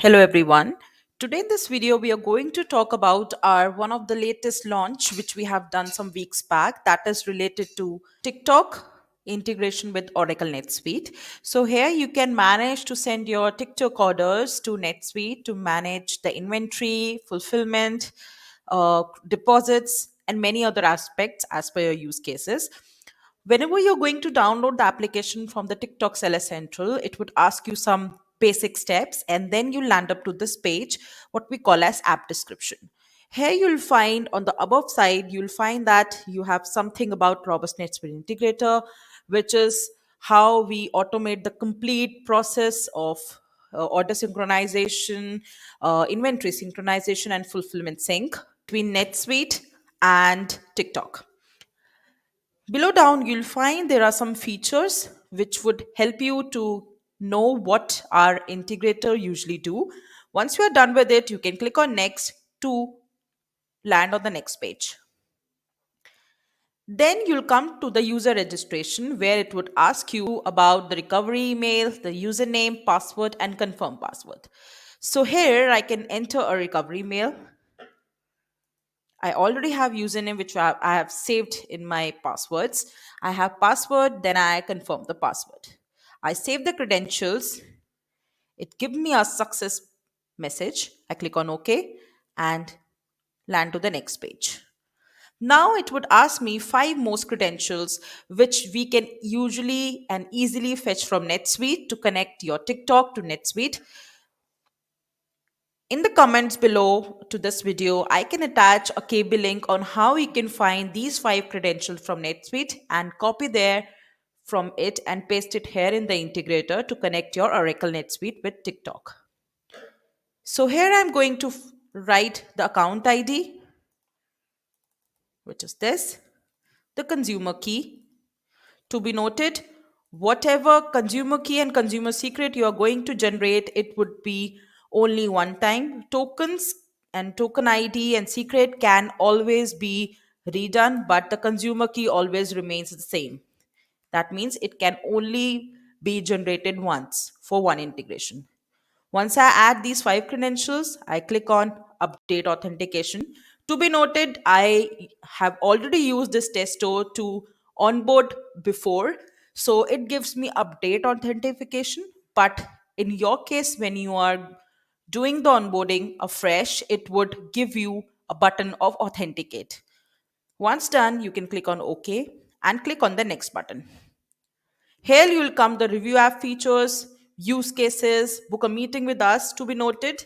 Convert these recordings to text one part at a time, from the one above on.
Hello everyone. Today in this video we are going to talk about our one of the latest launch which we have done some weeks back, that is related to TikTok integration with Oracle NetSuite. So here you can manage to send your TikTok orders to NetSuite to manage the inventory, fulfillment, deposits and many other aspects as per your use cases. Whenever you're going to download the application from the TikTok Seller Central, it would ask you some basic steps and then you land up to this page, what we call as app description. Here you'll find on the above side, you'll find that you have something about robust NetSuite Integrator, which is how we automate the complete process of order synchronization, inventory synchronization, and fulfillment sync between NetSuite and TikTok. Below down, you'll find there are some features which would help you to know what our integrator usually do. Once you are done with it, you can click on next to land on the next page. Then you'll come to the user registration where it would ask you about the recovery email, the username, password, and confirm password. So here I can enter a recovery mail. I already have username which I have saved in my passwords. I have password, then I confirm the password. I save the credentials. It gives me a success message. I click on OK and land to the next page. Now it would ask me 5 most credentials which we can usually and easily fetch from NetSuite to connect your TikTok to NetSuite. In the comments below to this video, I can attach a KB link on how you can find these 5 credentials from NetSuite and copy there from it and paste it here in the integrator to connect your Oracle NetSuite with TikTok. So here I'm going to write the account ID, which is this, the consumer key. To be noted, whatever consumer key and consumer secret you are going to generate, it would be only one time. Tokens and token ID and secret can always be redone, but the consumer key always remains the same. That means it can only be generated once for one integration. Once I add these 5 credentials, I click on update authentication. To be noted, I have already used this test store to onboard before, so it gives me update authentication. But in your case, when you are doing the onboarding afresh, it would give you a button of authenticate. Once done, you can click on OK and click on the next button. Here you will come the review app features, use cases, book a meeting with us. To be noted,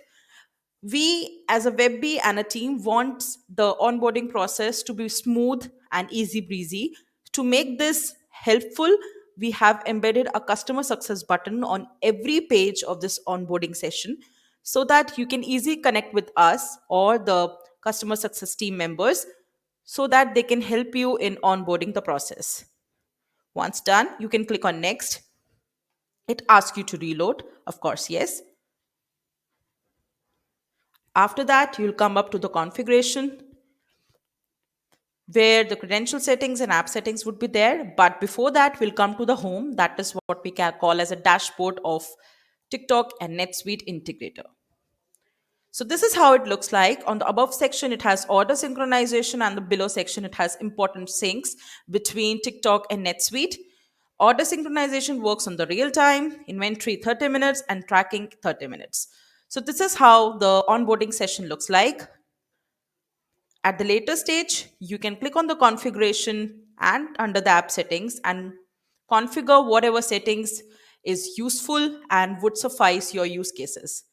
we as a WebBee and a team wants the onboarding process to be smooth and easy breezy. To make this helpful, we have embedded a customer success button on every page of this onboarding session so that you can easily connect with us or the customer success team members so that they can help you in onboarding the process. Once done, you can click on next. It asks you to reload. Of course, yes. After that, you'll come up to the configuration where the credential settings and app settings would be there. But before that, we'll come to the home. That is what we can call as a dashboard of TikTok and NetSuite integrator. So this is how it looks like. On the above section, it has order synchronization, and the below section, it has important syncs between TikTok and NetSuite. Order synchronization works on the real time, inventory 30 minutes, and tracking 30 minutes. So this is how the onboarding session looks like. At the later stage, you can click on the configuration and under the app settings and configure whatever settings is useful and would suffice your use cases.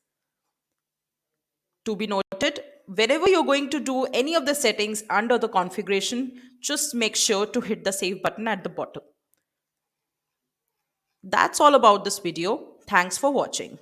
To be noted, whenever you're going to do any of the settings under the configuration, just make sure to hit the save button at the bottom. That's all about this video. Thanks for watching.